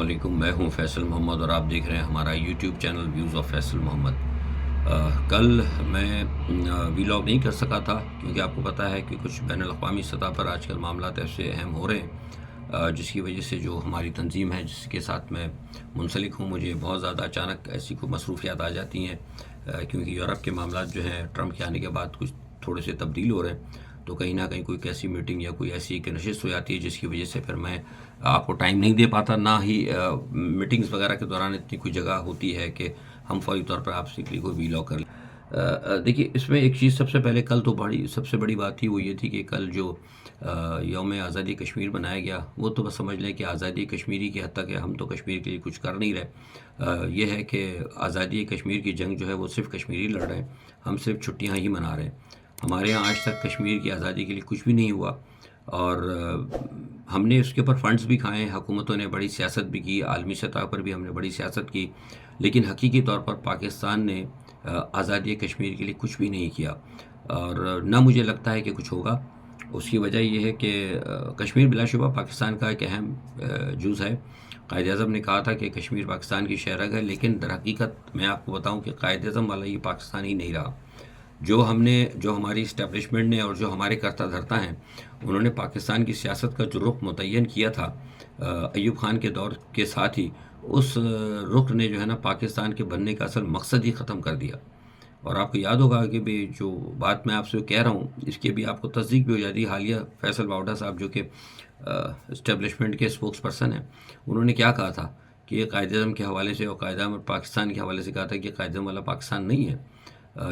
علیکم، میں ہوں فیصل محمد اور آپ دیکھ رہے ہیں ہمارا YouTube channel views of Faisal Mohammad. کل میں ویلاگ نہیں کر سکا تھا کیونکہ آپ کو پتہ ہے کہ کچھ بین الاقوامی سطح پر آج کل معاملات ایسے اہم ہو رہے ہیں جس کی وجہ سے جو ہماری تنظیم ہے جس کے ساتھ میں منسلک ہوں، مجھے بہت زیادہ اچانک ایسی کوئی مصروفیات آ جاتی ہیں کیونکہ یورپ کے معاملات جو ہیں ٹرمپ کے آنے کے بعد کچھ تھوڑے سے تبدیل ہو رہے ہیں، تو کہیں نہ کہیں کوئی ایسی میٹنگ یا کوئی ایسی ایک نشست ہو جاتی ہے جس کی وجہ سے پھر میں آپ کو ٹائم نہیں دے پاتا، نہ ہی میٹنگز وغیرہ کے دوران اتنی کوئی جگہ ہوتی ہے کہ ہم فوری طور پر آپ سے کے لیے کوئی ویلاگ کر لیں۔ دیکھیے، اس میں ایک چیز سب سے پہلے کل تو سب سے بڑی بات تھی، وہ یہ تھی کہ کل جو یوم آزادی کشمیر بنایا گیا، وہ تو بس سمجھ لیں کہ آزادی کشمیری کی حد تک ہے، ہم تو کشمیر کے لیے کچھ کر نہیں رہے۔ یہ ہے کہ آزادی کشمیر کی جنگ جو ہے وہ صرف کشمیری لڑ رہے ہیں، ہم صرف چھٹیاں ہی منا رہے ہیں۔ ہمارے یہاں آج تک کشمیر کی آزادی کے لیے کچھ بھی نہیں ہوا، اور ہم نے اس کے اوپر فنڈز بھی کھائے، حکومتوں نے بڑی سیاست بھی کی، عالمی سطح پر بھی ہم نے بڑی سیاست کی، لیکن حقیقی طور پر پاکستان نے آزادی کشمیر کے لیے کچھ بھی نہیں کیا، اور نہ مجھے لگتا ہے کہ کچھ ہوگا۔ اس کی وجہ یہ ہے کہ کشمیر بلا شبہ پاکستان کا ایک اہم جز ہے۔ قائد اعظم نے کہا تھا کہ کشمیر پاکستان کی شہرگ ہے، لیکن در حقیقت میں آپ کو بتاؤں کہ قائد اعظم والا یہ پاکستان ہی نہیں رہا۔ جو ہماری اسٹیبلشمنٹ نے اور جو ہمارے کرتا دھرتا ہیں، انہوں نے پاکستان کی سیاست کا جو رخ متعین کیا تھا ایوب خان کے دور کے ساتھ ہی، اس رخ نے جو ہے نا پاکستان کے بننے کا اصل مقصد ہی ختم کر دیا۔ اور آپ کو یاد ہوگا کہ بھی جو بات میں آپ سے کہہ رہا ہوں اس کے بھی آپ کو تصدیق بھی ہو جاتی ہے۔ حالیہ فیصل باوڈا صاحب جو کہ اسٹیبلشمنٹ کے اسپوکس پرسن ہیں، انہوں نے کیا کہا تھا کہ یہ قائد اعظم کے حوالے سے اور قائد اعظم پاکستان کے حوالے سے کہا تھا کہ قائد اعظم والا پاکستان نہیں ہے،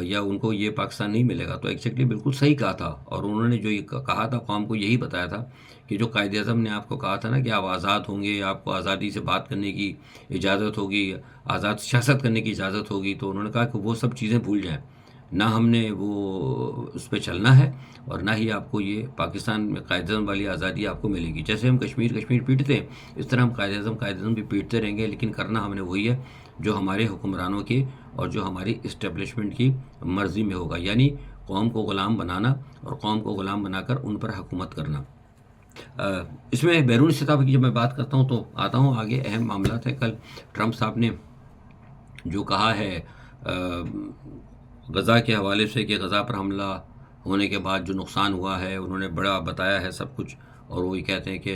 یا ان کو یہ پاکستان نہیں ملے گا۔ تو ایگزیکٹلی بالکل صحیح کہا تھا، اور انہوں نے جو یہ کہا تھا قوم کو یہی بتایا تھا کہ جو قائد اعظم نے آپ کو کہا تھا نا کہ آپ آزاد ہوں گے، آپ کو آزادی سے بات کرنے کی اجازت ہوگی، آزاد سیاست کرنے کی اجازت ہوگی، تو انہوں نے کہا کہ وہ سب چیزیں بھول جائیں، نہ ہم نے وہ اس پہ چلنا ہے، اور نہ ہی آپ کو یہ پاکستان میں قائد اعظم والی آزادی آپ کو ملے گی۔ جیسے ہم کشمیر پیٹتے ہیں، اس طرح ہم قائد اعظم بھی پیٹتے رہیں گے، لیکن کرنا ہم نے وہی ہے جو ہمارے حکمرانوں کی اور جو ہماری اسٹیبلشمنٹ کی مرضی میں ہوگا، یعنی قوم کو غلام بنانا اور قوم کو غلام بنا کر ان پر حکومت کرنا۔ اس میں بیرونی سطح کی جب میں بات کرتا ہوں تو آتا ہوں آگے اہم معاملات ہیں۔ کل ٹرمپ صاحب نے جو کہا ہے غزہ کے حوالے سے کہ غزہ پر حملہ ہونے کے بعد جو نقصان ہوا ہے، انہوں نے بڑا بتایا ہے سب کچھ، اور وہی کہتے ہیں کہ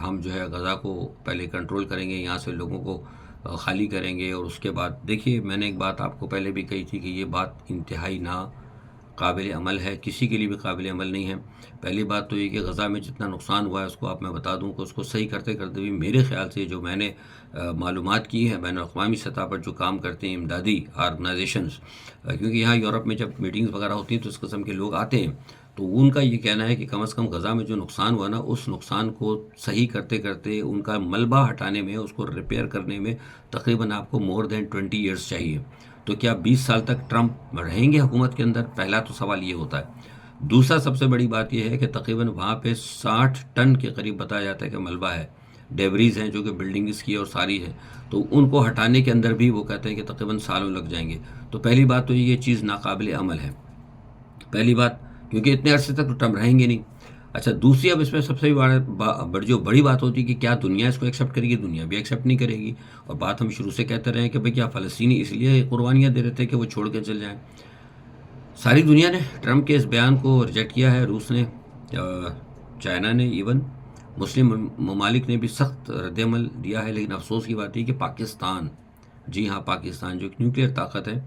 ہم جو ہے غزہ کو پہلے کنٹرول کریں گے، یہاں سے لوگوں کو خالی کریں گے، اور اس کے بعد دیکھیے میں نے ایک بات آپ کو پہلے بھی کہی تھی کہ یہ بات انتہائی نا قابل عمل ہے، کسی کے لیے بھی قابل عمل نہیں ہے۔ پہلی بات تو یہ کہ غزہ میں جتنا نقصان ہوا ہے اس کو آپ میں بتا دوں کہ اس کو صحیح کرتے کرتے بھی میرے خیال سے جو میں نے معلومات کی ہیں بین الاقوامی سطح پر جو کام کرتے ہیں امدادی آرگنائزیشنز، کیونکہ یہاں یورپ میں جب میٹنگز وغیرہ ہوتی ہیں تو اس قسم کے لوگ آتے ہیں، تو ان کا یہ کہنا ہے کہ کم از کم غزہ میں جو نقصان ہوا نا، اس نقصان کو صحیح کرتے کرتے ان کا ملبہ ہٹانے میں، اس کو ریپیئر کرنے میں تقریباً آپ کو مور دین 20 ایئرس چاہیے۔ تو کیا 20 سال تک ٹرمپ رہیں گے حکومت کے اندر؟ پہلا تو سوال یہ ہوتا ہے۔ دوسرا سب سے بڑی بات یہ ہے کہ تقریباً وہاں پہ 60 ٹن کے قریب بتایا جاتا ہے کہ ملبہ ہے، ڈیبریز ہیں جو کہ بلڈنگز کی اور ساری ہیں، تو ان کو ہٹانے کے اندر بھی وہ کہتے ہیں کہ تقریباً سالوں لگ جائیں گے۔ تو پہلی بات تو یہ چیز ناقابل عمل ہے، پہلی بات، کیونکہ اتنے عرصے تک تو ٹرمپ رہیں گے نہیں۔ اچھا، دوسری اب اس میں سب سے جو بڑی بات ہوتی ہے کہ کیا دنیا اس کو ایکسیپٹ کرے گی؟ دنیا بھی ایکسیپٹ نہیں کرے گی، اور بات ہم شروع سے کہتے رہے ہیں کہ بھئی کیا فلسطینی اس لیے قربانیاں دے رہے تھے کہ وہ چھوڑ کے چل جائیں؟ ساری دنیا نے ٹرمپ کے اس بیان کو ریجیکٹ کیا ہے، روس نے، چائنا نے، ایون مسلم ممالک نے بھی سخت رد عمل دیا ہے، لیکن افسوس کی بات ہے کہ پاکستان، جی ہاں پاکستان جو ایک نیوکلیئر طاقت ہے،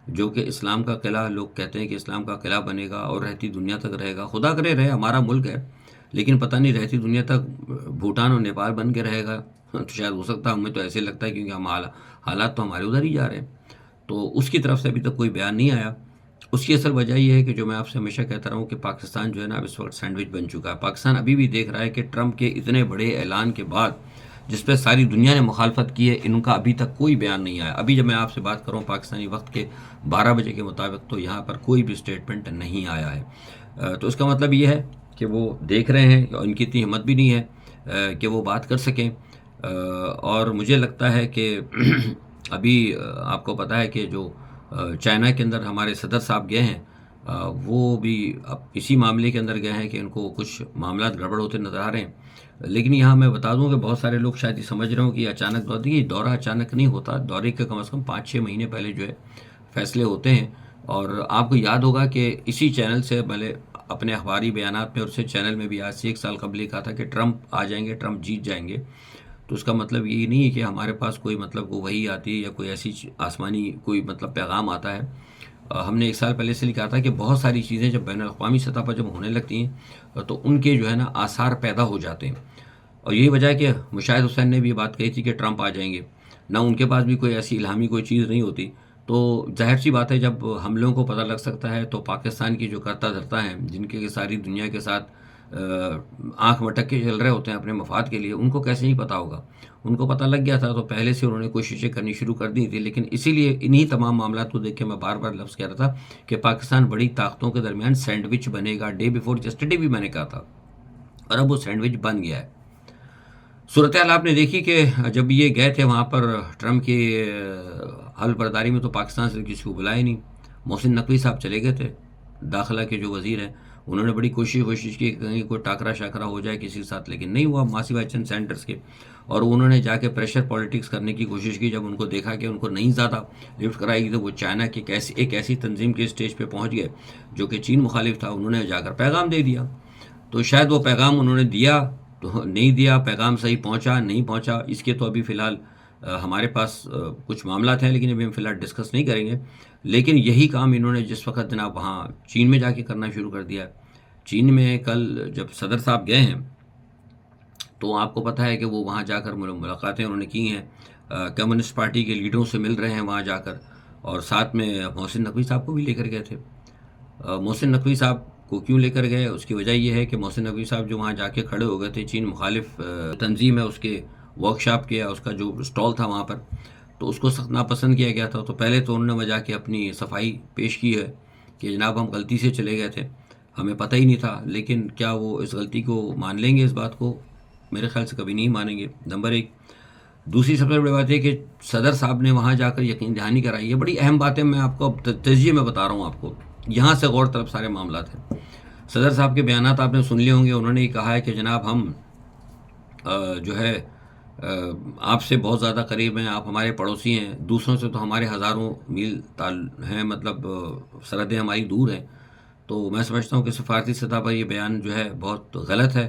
جو کہ اسلام کا قلعہ، لوگ کہتے ہیں کہ اسلام کا قلعہ بنے گا اور رہتی دنیا تک رہے گا، خدا کرے رہے، ہمارا ملک ہے، لیکن پتہ نہیں رہتی دنیا تک بھوٹان اور نیپال بن کے رہے گا تو شاید ہو سکتا ہے، ہمیں تو ایسے لگتا ہے کیونکہ ہم حالات تو ہمارے ادھر ہی جا رہے ہیں۔ تو اس کی طرف سے ابھی تک کوئی بیان نہیں آیا۔ اس کی اصل وجہ یہ ہے کہ جو میں آپ سے ہمیشہ کہتا رہا ہوں کہ پاکستان جو ہے نا اب اس وقت سینڈوچ بن چکا ہے۔ پاکستان ابھی بھی دیکھ رہا ہے کہ ٹرمپ کے اتنے بڑے اعلان کے بعد جس پہ ساری دنیا نے مخالفت کی ہے، ان کا ابھی تک کوئی بیان نہیں آیا۔ ابھی جب میں آپ سے بات کروں پاکستانی وقت کے 12 بجے کے مطابق، تو یہاں پر کوئی بھی اسٹیٹمنٹ نہیں آیا ہے۔ تو اس کا مطلب یہ ہے کہ وہ دیکھ رہے ہیں، اور ان کی اتنی ہمت بھی نہیں ہے کہ وہ بات کر سکیں۔ اور مجھے لگتا ہے کہ ابھی آپ کو پتہ ہے کہ جو چائنا کے اندر ہمارے صدر صاحب گئے ہیں، وہ بھی اب اسی معاملے کے اندر گئے ہیں کہ ان کو کچھ معاملات گڑبڑ ہوتے نظر آ رہے ہیں۔ لیکن یہاں میں بتا دوں کہ بہت سارے لوگ شاید یہ سمجھ رہے ہوں کہ اچانک دورہ، یہ دورہ اچانک نہیں ہوتا، دورے کے کم از کم 5-6 مہینے پہلے جو ہے فیصلے ہوتے ہیں۔ اور آپ کو یاد ہوگا کہ اسی چینل سے پہلے اپنے اخباری بیانات میں اور اسے چینل میں بھی آج سے 1 سال قبل کہا تھا کہ ٹرمپ آ جائیں گے، ٹرمپ جیت جائیں گے۔ تو اس کا مطلب یہ نہیں ہے کہ ہمارے پاس کوئی مطلب کو وحی آتی ہے یا کوئی ایسی آسمانی کوئی مطلب پیغام آتا ہے۔ ہم نے 1 سال پہلے سے لکھا تھا کہ بہت ساری چیزیں جب بین الاقوامی سطح پر جب ہونے لگتی ہیں تو ان کے جو ہے نا آثار پیدا ہو جاتے ہیں، اور یہی وجہ ہے کہ مشاہد حسین نے بھی یہ بات کہی تھی کہ ٹرمپ آ جائیں گے، نہ ان کے پاس بھی کوئی ایسی الہامی کوئی چیز نہیں ہوتی۔ تو ظاہر سی بات ہے جب ہم لوگوں کو پتہ لگ سکتا ہے تو پاکستان کی جو کرتا دھرتا ہیں، جن کے ساری دنیا کے ساتھ آنکھ مٹک کے چل رہے ہوتے ہیں اپنے مفاد کے لیے، ان کو کیسے نہیں پتہ ہوگا؟ ان کو پتہ لگ گیا تھا تو پہلے سے انہوں نے کوششیں کرنی شروع کر دی تھی۔ لیکن اسی لیے انہی تمام معاملات کو دیکھ کے میں بار بار لفظ کہہ رہا تھا کہ پاکستان بڑی طاقتوں کے درمیان سینڈوچ بنے گا۔ ڈے بیفور یسٹرڈے بھی میں نے کہا تھا، اور اب وہ سینڈوچ بن گیا ہے۔ صورتحال آپ نے دیکھی کہ جب یہ گئے تھے وہاں پر ٹرمپ کی حلف برداری میں، تو پاکستان سے کسی کو بلایا نہیں۔ محسن نقوی صاحب چلے گئے تھے، داخلہ کے جو وزیر ہیں، انہوں نے بڑی کوشش کی کہ کہیں کوئی ٹاکرا شاکرا ہو جائے کسی کے ساتھ، لیکن نہیں ہوا، ماسی بھائی چند سینٹرز کے۔ اور انہوں نے جا کے پریشر پالیٹکس کرنے کی کوشش کی۔ جب ان کو دیکھا کہ ان کو نہیں زیادہ لفٹ کرائی گی تو وہ چائنا کی ایک ایسی تنظیم کے اسٹیج پہ پہنچ گئے جو کہ چین مخالف تھا، انہوں نے جا کر پیغام دے دیا۔ تو شاید وہ پیغام انہوں نے دیا تو نہیں دیا، پیغام صحیح پہنچا نہیں پہنچا، اس کے تو ابھی فی الحال ہمارے پاس کچھ معاملات ہیں، لیکن ابھی ہم فی الحال ڈسکس نہیں کریں گے۔ لیکن یہی کام انہوں نے جس وقت جناب وہاں چین میں جا کے کرنا شروع کر دیا ہے۔ چین میں کل جب صدر صاحب گئے ہیں تو آپ کو پتہ ہے کہ وہ وہاں جا کر ملاقاتیں انہوں نے کی ہیں، کمیونسٹ پارٹی کے لیڈروں سے مل رہے ہیں وہاں جا کر، اور ساتھ میں محسن نقوی صاحب کو بھی لے کر گئے تھے۔ محسن نقوی صاحب کو کیوں لے کر گئے؟ اس کی وجہ یہ ہے کہ محسن نقوی صاحب جو وہاں جا کے کھڑے ہو گئے تھے، چین مخالف تنظیم ہے اس کے ورکشاپ کیا، اس کا جو اسٹال تھا وہاں پر، تو اس کو سخت ناپسند کیا گیا تھا۔ تو پہلے تو انہوں نے وجہ کے اپنی صفائی پیش کی ہے کہ جناب ہم غلطی سے چلے گئے تھے، ہمیں پتہ ہی نہیں تھا۔ لیکن کیا وہ اس غلطی کو مان لیں گے؟ اس بات کو میرے خیال سے کبھی نہیں مانیں گے، نمبر 1۔ دوسری سب سے بڑی بات ہے کہ صدر صاحب نے وہاں جا کر یقین دہانی کرائی ہے۔ بڑی اہم بات ہے، میں آپ کو اب تجزیے میں بتا رہا ہوں آپ کو، یہاں سے غور طلب سارے معاملات ہیں۔ صدر صاحب کے بیانات آپ نے سن لیے ہوں گے، انہوں نے یہ کہا ہے کہ جناب ہم جو ہے آپ سے بہت زیادہ قریب ہیں، آپ ہمارے پڑوسی ہیں، دوسروں سے تو ہمارے ہزاروں میل ہیں، مطلب سرحدیں ہماری دور ہیں۔ تو میں سمجھتا ہوں کہ سفارتی سطح پر یہ بیان جو ہے بہت غلط ہے،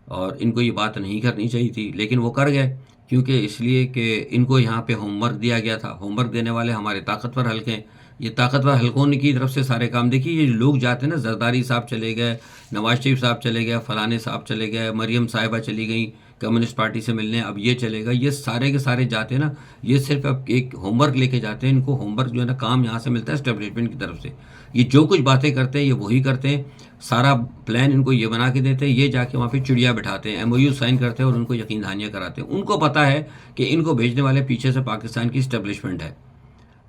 اور ان کو یہ بات نہیں کرنی چاہیے تھی، لیکن وہ کر گئے، کیونکہ اس لیے کہ ان کو یہاں پہ ہوم ورک دیا گیا تھا۔ ہوم ورک دینے والے ہمارے طاقتور حلقے ہیں، یہ طاقتور حلقوں کی طرف سے سارے کام دیکھیے۔ یہ لوگ جاتے ہیں نا، زرداری صاحب چلے گئے، نواز شریف صاحب چلے گئے، فلانے صاحب چلے گئے، مریم صاحبہ چلی گئیں کمیونسٹ پارٹی سے ملنے، اب یہ چلے گا، یہ سارے کے سارے جاتے ہیں نا، یہ صرف اب ایک ہوم ورک لے کے جاتے ہیں۔ ان کو ہوم ورک جو ہے نا کام یہاں سے ملتا ہے اسٹیبلشمنٹ کی طرف سے، یہ جو کچھ باتیں کرتے ہیں یہ وہی کرتے ہیں، سارا پلان ان کو یہ بنا کے دیتے ہیں، یہ جا کے وہاں پہ چڑیا بٹھاتے ہیں، MOU سائن کرتے ہیں اور ان کو یقین دہانیاں کراتے ہیں۔ ان کو پتہ ہے کہ ان کو بھیجنے والے پیچھے سے پاکستان کی اسٹیبلشمنٹ ہے،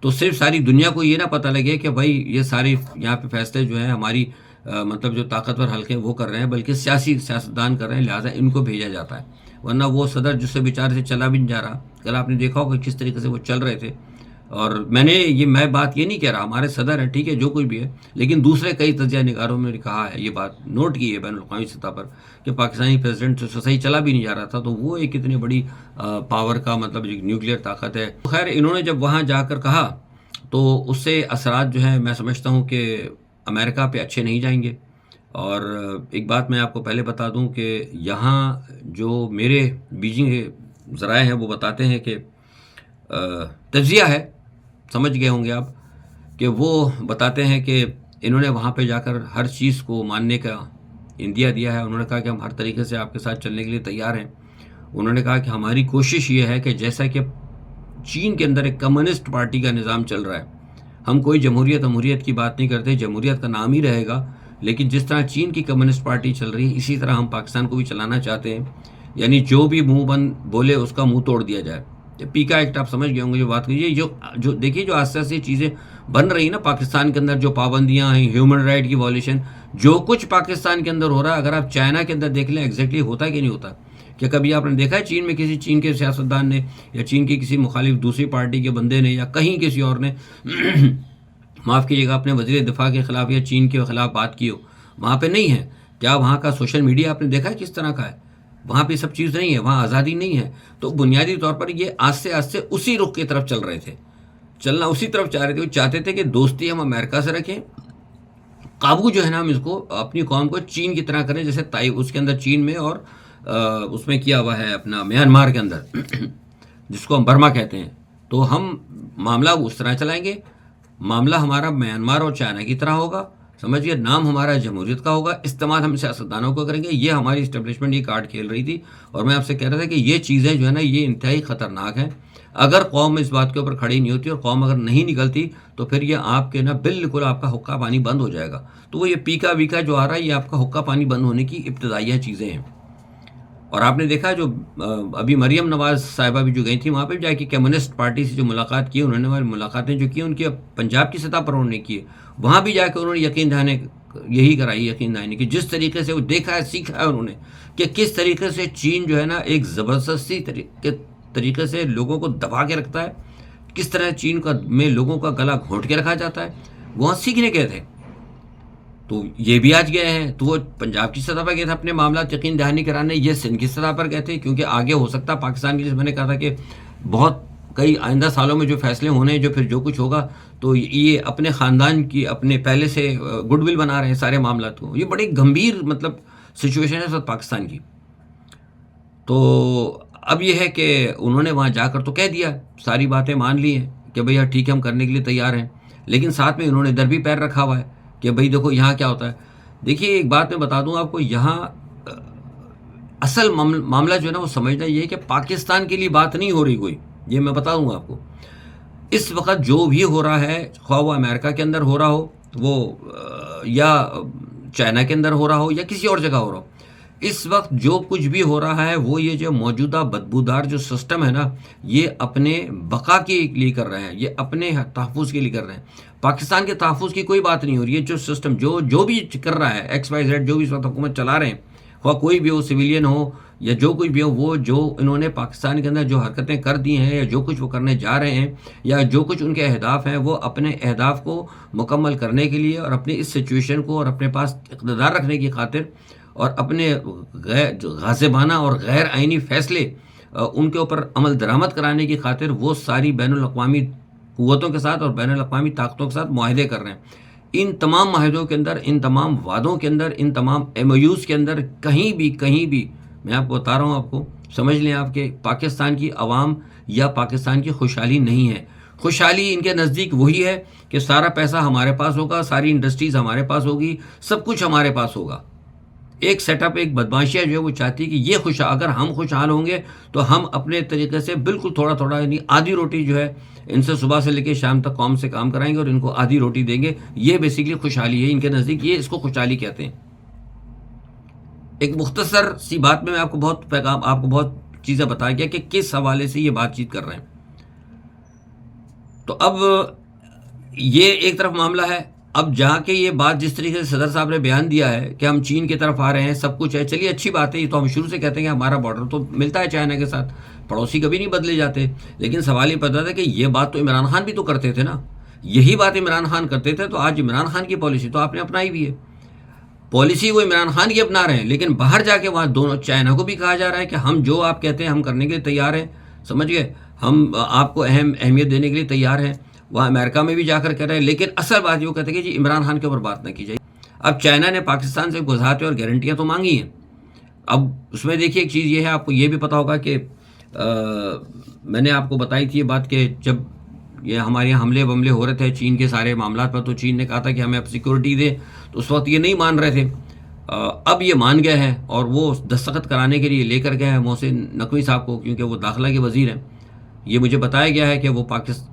تو صرف ساری دنیا کو یہ نہ پتہ لگے کہ بھائی یہ سارے یہاں پہ فیصلے جو ہیں ہماری مطلب جو طاقتور حلقے ہیں وہ کر رہے ہیں، بلکہ سیاستدان کر رہے ہیں، لہٰذا ان کو بھیجا جاتا ہے۔ ورنہ وہ صدر جس سے بیچارے سے چلا بھی نہیں جا رہا، کل آپ نے دیکھا ہوگا کس طریقے سے وہ چل رہے تھے۔ اور میں بات یہ نہیں کہہ رہا ہمارے صدر ہیں، ٹھیک ہے جو کوئی بھی ہے، لیکن دوسرے کئی تجزیہ نگاروں نے کہا ہے، یہ بات نوٹ کی ہے بین الاقوامی سطح پر، کہ پاکستانی پریزیڈنٹ سے صحیح چلا بھی نہیں جا رہا تھا، تو وہ ایک اتنی بڑی پاور کا مطلب نیوکلیئر طاقت ہے۔ خیر انہوں نے جب وہاں جا کر کہا تو اس سے اثرات جو ہیں میں سمجھتا ہوں کہ امریکہ پہ اچھے نہیں جائیں گے۔ اور ایک بات میں آپ کو پہلے بتا دوں کہ یہاں جو میرے بیجنگ کے ذرائع ہیں وہ بتاتے ہیں کہ تجزیہ ہے، سمجھ گئے ہوں گے آپ، کہ وہ بتاتے ہیں کہ انہوں نے وہاں پہ جا کر ہر چیز کو ماننے کا اندیا دیا ہے۔ انہوں نے کہا کہ ہم ہر طریقے سے آپ کے ساتھ چلنے کے لیے تیار ہیں۔ انہوں نے کہا کہ ہماری کوشش یہ ہے کہ جیسا کہ چین کے اندر ایک کمیونسٹ پارٹی کا نظام چل رہا ہے، ہم کوئی جمہوریت کی بات نہیں کرتے، جمہوریت کا نام ہی رہے گا، لیکن جس طرح چین کی کمیونسٹ پارٹی چل رہی ہے اسی طرح ہم پاکستان کو بھی چلانا چاہتے ہیں، یعنی جو بھی منہ بند بولے اس کا منہ توڑ دیا جائے۔ پیکا ایکٹ آپ سمجھ گئے ہوں گے جو بات کیجیے، جو دیکھیے جو آہستہ آہستہ چیزیں بن رہی ہیں نا پاکستان کے اندر، جو پابندیاں ہیں، ہیومن رائٹ کی وائلیشن، جو کچھ پاکستان کے اندر ہو رہا ہے، اگر آپ چائنا کے اندر دیکھ لیں ایگزیکٹلی ہوتا ہے کہ نہیں ہوتا؟ کہ کبھی آپ نے دیکھا ہے چین میں کسی چین کے سیاستدان نے یا چین کی کسی مخالف دوسری پارٹی کے بندے نے یا کہیں کسی اور نے معاف کیجیے گا اپنے وزیر دفاع کے خلاف یا چین کے خلاف بات کی ہو، وہاں پہ نہیں ہے. کیا وہاں کا سوشل میڈیا آپ نے دیکھا ہے کس طرح کا ہے؟ وہاں پہ سب چیز نہیں ہے، وہاں آزادی نہیں ہے. تو بنیادی طور پر یہ آہستہ آہستہ اسی رخ کی طرف چل رہے تھے، چلنا اسی طرف چاہ رہے تھے. وہ چاہتے تھے کہ دوستی ہم امریکہ سے رکھیں، قابو جو ہے نا ہم اس کو اپنی قوم کو چین کی طرح کریں، جیسے اس کے اندر چین میں اور اس میں کیا ہوا ہے اپنا میانمار کے اندر جس کو ہم برما کہتے ہیں. تو ہم معاملہ اس طرح چلائیں گے، معاملہ ہمارا میانمار اور چائنا کی طرح ہوگا، سمجھیے، نام ہمارا جمہوریت کا ہوگا، استعمال ہم سیاستدانوں کو کریں گے. یہ ہماری اسٹیبلشمنٹ یہ کارڈ کھیل رہی تھی. اور میں آپ سے کہہ رہا تھا کہ یہ چیزیں جو ہے نا یہ انتہائی خطرناک ہیں. اگر قوم اس بات کے اوپر کھڑی نہیں ہوتی اور قوم اگر نہیں نکلتی تو پھر یہ آپ کے نا بالکل آپ کا حقہ پانی بند ہو جائے گا. تو وہ یہ پیکا ویکا جو آ رہا ہے یہ آپ کا حقہ پانی بند ہونے کی ابتدائیہ چیزیں ہیں. اور آپ نے دیکھا جو ابھی مریم نواز صاحبہ بھی جو گئی تھیں وہاں پہ جا کے کمیونسٹ پارٹی سے جو ملاقات کی، انہوں نے ملاقاتیں جو کی ان کی پنجاب کی سطح پر انہوں نے کی، وہاں بھی جا کے انہوں نے یقین دہانے یہی کرائی، یقین دہانی کہ جس طریقے سے وہ دیکھا ہے سیکھا ہے انہوں نے کہ کس طریقے سے چین جو ہے نا ایک زبردستی طریقے سے لوگوں کو دبا کے رکھتا ہے، کس طرح چین کا میں لوگوں کا گلا گھونٹ کے رکھا جاتا ہے. وہاں سیکھنے گئے تھے. تو یہ بھی آج گئے ہیں. تو وہ پنجاب کی سطح پر گئے تھے اپنے معاملات یقین دہانی کرانے، یہ سندھ کی سطح پر گئے تھے کیونکہ آگے ہو سکتا ہے پاکستان کی، جیسے میں نے کہا تھا کہ بہت کئی آئندہ سالوں میں جو فیصلے ہونے ہیں، جو پھر جو کچھ ہوگا تو یہ اپنے خاندان کی اپنے پہلے سے گڈ ول بنا رہے ہیں سارے معاملات کو. یہ بڑی گمبھیر مطلب سچویشن ہے سب پاکستان کی. تو اب یہ ہے کہ انہوں نے وہاں جا کر تو کہہ دیا، ساری باتیں مان لی ہیں کہ بھئی ٹھیک ہے ہم کرنے کے لیے تیار ہیں، لیکن ساتھ میں انہوں نے ادھر بھی پیر رکھا ہوا ہے کہ بھئی دیکھو یہاں کیا ہوتا ہے. دیکھیے ایک بات میں بتا دوں آپ کو، یہاں اصل معاملہ جو ہے نا وہ سمجھنا یہ ہے کہ پاکستان کے لیے بات نہیں ہو رہی کوئی. یہ میں بتا دوں آپ کو، اس وقت جو بھی ہو رہا ہے، خواہ وہ امریکہ کے اندر ہو رہا ہو، وہ یا چائنا کے اندر ہو رہا ہو یا کسی اور جگہ ہو رہا ہو، اس وقت جو کچھ بھی ہو رہا ہے وہ یہ جو موجودہ بدبودار جو سسٹم ہے نا یہ اپنے بقا کے لیے کر رہے ہیں، یہ اپنے تحفظ کے لیے کر رہے ہیں. پاکستان کے تحفظ کی کوئی بات نہیں ہو رہی ہے. جو سسٹم جو بھی کر رہا ہے ایکس وائی زیڈ، جو بھی اس وقت حکومت چلا رہے ہیں، خواہ کوئی بھی ہو، سویلین ہو یا جو کچھ بھی ہو، وہ جو انہوں نے پاکستان کے اندر جو حرکتیں کر دی ہیں یا جو کچھ وہ کرنے جا رہے ہیں یا جو کچھ ان کے اہداف ہیں، وہ اپنے اہداف کو مکمل کرنے کے لیے اور اپنی اس سچویشن کو اور اپنے پاس اقتدار رکھنے کی خاطر اور اپنے غاصبانہ اور غیر آئینی فیصلے ان کے اوپر عمل درآمد کرانے کی خاطر وہ ساری بین الاقوامی قوتوں کے ساتھ اور بین الاقوامی طاقتوں کے ساتھ معاہدے کر رہے ہیں. ان تمام معاہدوں کے اندر، ان تمام وعدوں کے اندر، ان تمام ایم او یوز کے اندر کہیں بھی میں آپ کو بتا رہا ہوں، آپ کو سمجھ لیں آپ کہ پاکستان کی عوام یا پاکستان کی خوشحالی نہیں ہے. خوشحالی ان کے نزدیک وہی ہے کہ سارا پیسہ ہمارے پاس ہوگا، ساری انڈسٹریز ہمارے پاس ہوگی، سب کچھ ہمارے پاس ہوگا. ایک سیٹ اپ، ایک بدماشیہ جو ہے وہ چاہتی ہے کہ یہ اگر ہم خوشحال ہوں گے تو ہم اپنے طریقے سے بالکل تھوڑا یعنی آدھی روٹی جو ہے ان سے صبح سے لے کے شام تک قوم سے کام کرائیں گے اور ان کو آدھی روٹی دیں گے. یہ بیسیکلی خوشحالی ہے ان کے نزدیک، یہ اس کو خوشحالی کہتے ہیں. ایک مختصر سی بات میں آپ کو بہت چیزیں بتا گیا کہ کس حوالے سے یہ بات چیت کر رہے ہیں. تو اب یہ ایک طرف معاملہ ہے. اب جہاں کے یہ بات جس طریقے سے صدر صاحب نے بیان دیا ہے کہ ہم چین کی طرف آ رہے ہیں، سب کچھ ہے، چلیے اچھی بات ہے. یہ تو ہم شروع سے کہتے ہیں کہ ہمارا بارڈر تو ملتا ہے چائنا کے ساتھ، پڑوسی کبھی نہیں بدلے جاتے. لیکن سوال یہ پیدا تھا کہ یہ بات تو عمران خان بھی تو کرتے تھے نا، یہی بات عمران خان کرتے تھے. تو آج عمران خان کی پالیسی تو آپ نے اپنائی ہوئی ہے، پالیسی وہ عمران خان کی اپنا رہے ہیں، لیکن باہر جا کے وہاں دونوں چائنا کو بھی کہا جا رہا ہے کہ ہم جو آپ کہتے ہیں ہم کرنے کے لیے تیار ہیں، سمجھ گئے، ہم آپ کو اہمیت دینے کے لیے تیار ہیں. وہاں امریکہ میں بھی جا کر کہہ رہے ہیں، لیکن اصل بات یہ کہتے ہیں کہ جی عمران خان کے اوپر بات نہ کی جائے. اب چائنا نے پاکستان سے وضاحتیں اور گارنٹیاں تو مانگی ہیں. اب اس میں دیکھیے ایک چیز یہ ہے، آپ کو یہ بھی پتا ہوگا کہ میں نے آپ کو بتائی تھی یہ بات کہ جب یہ ہمارے یہاں حملے ہو رہے تھے چین کے سارے معاملات پر، تو چین نے کہا تھا کہ ہمیں اب سیکورٹی دیں، تو اس وقت یہ نہیں مان رہے تھے. اب یہ مان گئے ہیں اور وہ دستخط کرانے کے لیے لے کر گئے ہیں محسن نقوی صاحب کو، کیونکہ وہ داخلہ کے وزیر ہیں. یہ مجھے بتایا گیا ہے کہ وہ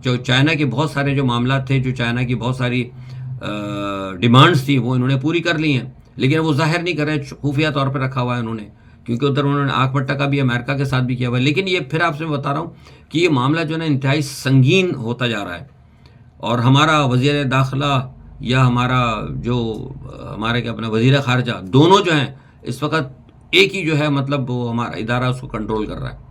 جو چائنا کے بہت سارے جو معاملات تھے، جو چائنا کی بہت ساری ڈیمانڈز تھیں، وہ انہوں نے پوری کر لی ہیں، لیکن وہ ظاہر نہیں کر رہے، خفیہ طور پہ رکھا ہوا ہے انہوں نے، کیونکہ ادھر انہوں نے آنکھ مٹا کا بھی امریکہ کے ساتھ بھی کیا ہوا ہے. لیکن یہ پھر آپ سے بتا رہا ہوں کہ یہ معاملہ جو ہے نا انتہائی سنگین ہوتا جا رہا ہے. اور ہمارا وزیر داخلہ یا ہمارے کیا اپنا وزیر خارجہ، دونوں جو ہیں اس وقت ایک ہی جو ہے مطلب وہ ہمارا ادارہ اس کو کنٹرول کر رہا ہے.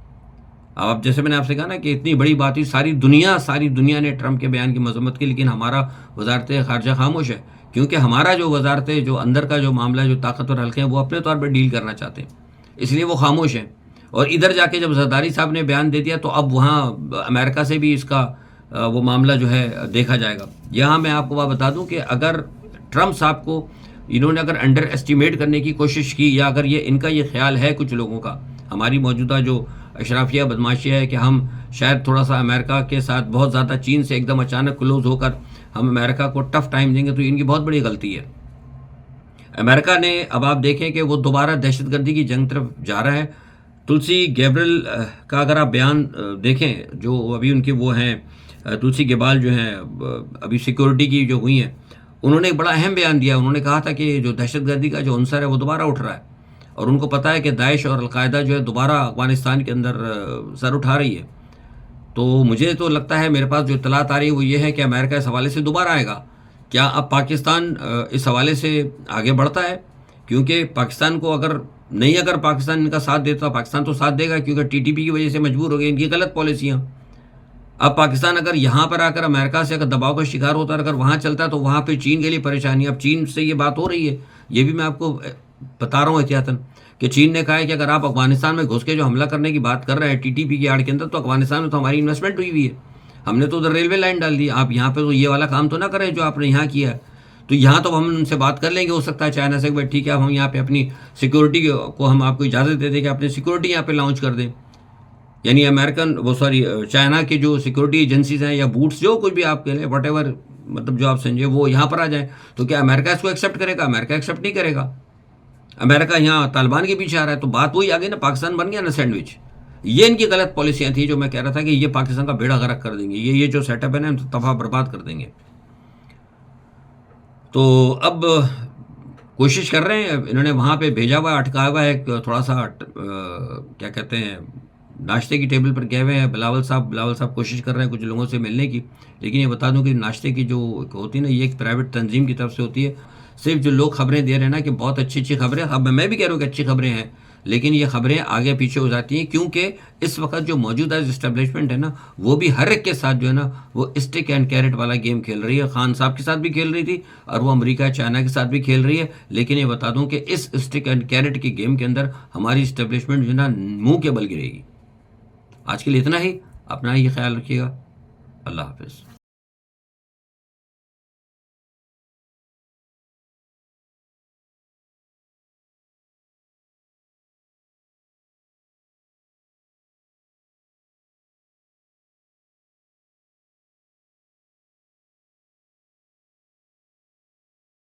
اب جیسے میں نے آپ سے کہا نا کہ اتنی بڑی بات ہوئی، ساری دنیا نے ٹرمپ کے بیان کی مذمت کی، لیکن ہمارا وزارت خارجہ خاموش ہے، کیونکہ ہمارا جو وزارت جو اندر کا جو معاملہ ہے، جو طاقتور حلقے ہیں، وہ اپنے طور پہ ڈیل کرنا چاہتے ہیں، اس لیے وہ خاموش ہیں. اور ادھر جا کے جب زرداری صاحب نے بیان دے دیا تو اب وہاں امریکہ سے بھی اس کا وہ معاملہ جو ہے دیکھا جائے گا. یہاں میں آپ کو بات بتا دوں کہ اگر ٹرمپ صاحب کو انہوں نے اگر انڈر ایسٹیمیٹ کرنے کی کوشش کی، یا اگر ان کا یہ خیال ہے کچھ لوگوں کا، ہماری موجودہ جو اشرافیہ بدماشی ہے کہ ہم شاید تھوڑا سا امریکہ کے ساتھ بہت زیادہ چین سے ایک دم اچانک کلوز ہو کر ہم امریکہ کو ٹف ٹائم دیں گے، تو ان کی بہت بڑی غلطی ہے. امریکہ نے اب آپ دیکھیں کہ وہ دوبارہ دہشت گردی کی جنگ طرف جا رہا ہے. تلسی گیبرل کا اگر آپ بیان دیکھیں، جو ابھی ان کے وہ ہیں تلسی گیبال جو ہیں ابھی سیکورٹی کی جو ہوئی ہیں، انہوں نے ایک بڑا اہم بیان دیا. انہوں نے کہا تھا کہ جو دہشت گردی کا جو عنصر ہے وہ دوبارہ اٹھ رہا ہے، اور ان کو پتہ ہے کہ داعش اور القاعدہ جو ہے دوبارہ افغانستان کے اندر سر اٹھا رہی ہے. تو مجھے تو لگتا ہے، میرے پاس جو اطلاعات آ رہی ہے وہ یہ ہے کہ امریکہ اس حوالے سے دوبارہ آئے گا. کیا اب پاکستان اس حوالے سے آگے بڑھتا ہے؟ کیونکہ پاکستان کو اگر پاکستان ان کا ساتھ دیتا، پاکستان تو ساتھ دے گا، کیونکہ ٹی ٹی پی کی وجہ سے مجبور ہو گئے، ان کی غلط پالیسیاں. اب پاکستان اگر یہاں پر آ کر امریکہ سے اگر دباؤ کا شکار ہوتا ہے، اگر وہاں چلتا ہے، تو وہاں پہ چین کے لیے پریشانی. اب چین سے یہ بات ہو رہی ہے، یہ بھی میں آپ کو بتا رہا ہوں احتیاطاً، کہ چین نے کہا ہے کہ اگر آپ افغانستان میں گھس کے جو حملہ کرنے کی بات کر رہے ہیں ٹی ٹی پی کی آڑ کے اندر، تو افغانستان میں تو ہماری انویسٹمنٹ ہوئی ہے، ہم نے تو ادھر ریلوے لائن ڈال دی، آپ یہاں پہ تو یہ والا کام تو نہ کریں جو آپ نے یہاں کیا ہے. تو یہاں تو ہم ان سے بات کر لیں گے، ہو سکتا ہے چائنا سے کہ بھائی ٹھیک ہے، ہم یہاں پہ اپنی سیکورٹی کو ہم آپ کو اجازت دے دیں کہ اپنی سیکورٹی یہاں پہ لانچ کر دیں. یعنی چائنا کی جو سیکورٹی ایجنسیز ہیں یا بوٹس جو کچھ بھی آپ کہہ لیں، واٹ ایور، مطلب جو آپ سمجھے، وہ یہاں پر آ جائیں. تو کیا امریکہ اس کو ایکسیپٹ کرے گا؟ امریکہ ایکسیپٹ نہیں کرے گا. امریکہ یہاں طالبان کے پیچھے آ رہا ہے. تو بات وہی آ گئی نا، پاکستان بن گیا نا سینڈوچ. یہ ان کی غلط پالیسیاں تھیں جو میں کہہ رہا تھا کہ یہ پاکستان کا بیڑا غرق کر دیں گے، یہ جو سیٹ اپ ہے نا، تباہ برباد کر دیں گے. تو اب کوشش کر رہے ہیں، انہوں نے وہاں پہ بھیجا ہوا ہے، اٹکایا ہوا ہے ایک تھوڑا سا کیا کہتے ہیں، ناشتے کی ٹیبل پر گئے ہوئے ہیں بلاول صاحب کوشش کر رہے ہیں کچھ لوگوں سے ملنے کی. لیکن یہ بتا دوں کہ ناشتے کی جو ہوتی ہے نا، یہ ایک پرائیویٹ تنظیم کی طرف سے ہوتی ہے. صرف جو لوگ خبریں دے رہے ہیں نا کہ بہت اچھی خبریں، اب میں بھی کہہ رہا ہوں کہ اچھی خبریں ہیں، لیکن یہ خبریں آگے پیچھے ہو جاتی ہیں، کیونکہ اس وقت جو موجودہ اسٹیبلشمنٹ ہے نا، وہ بھی ہر ایک کے ساتھ جو ہے نا، وہ اسٹک اینڈ کیرٹ والا گیم کھیل رہی ہے. خان صاحب کے ساتھ بھی کھیل رہی تھی، اور وہ امریکہ چائنا کے ساتھ بھی کھیل رہی ہے. لیکن یہ بتا دوں کہ اس اسٹک اینڈ کیرٹ کی گیم کے اندر ہماری اسٹیبلشمنٹ جو ہے نا، منہ کے بل گرے گی. آج کے لیے اتنا ہی. اپنا ہی خیال رکھیے گا. اللہ حافظ.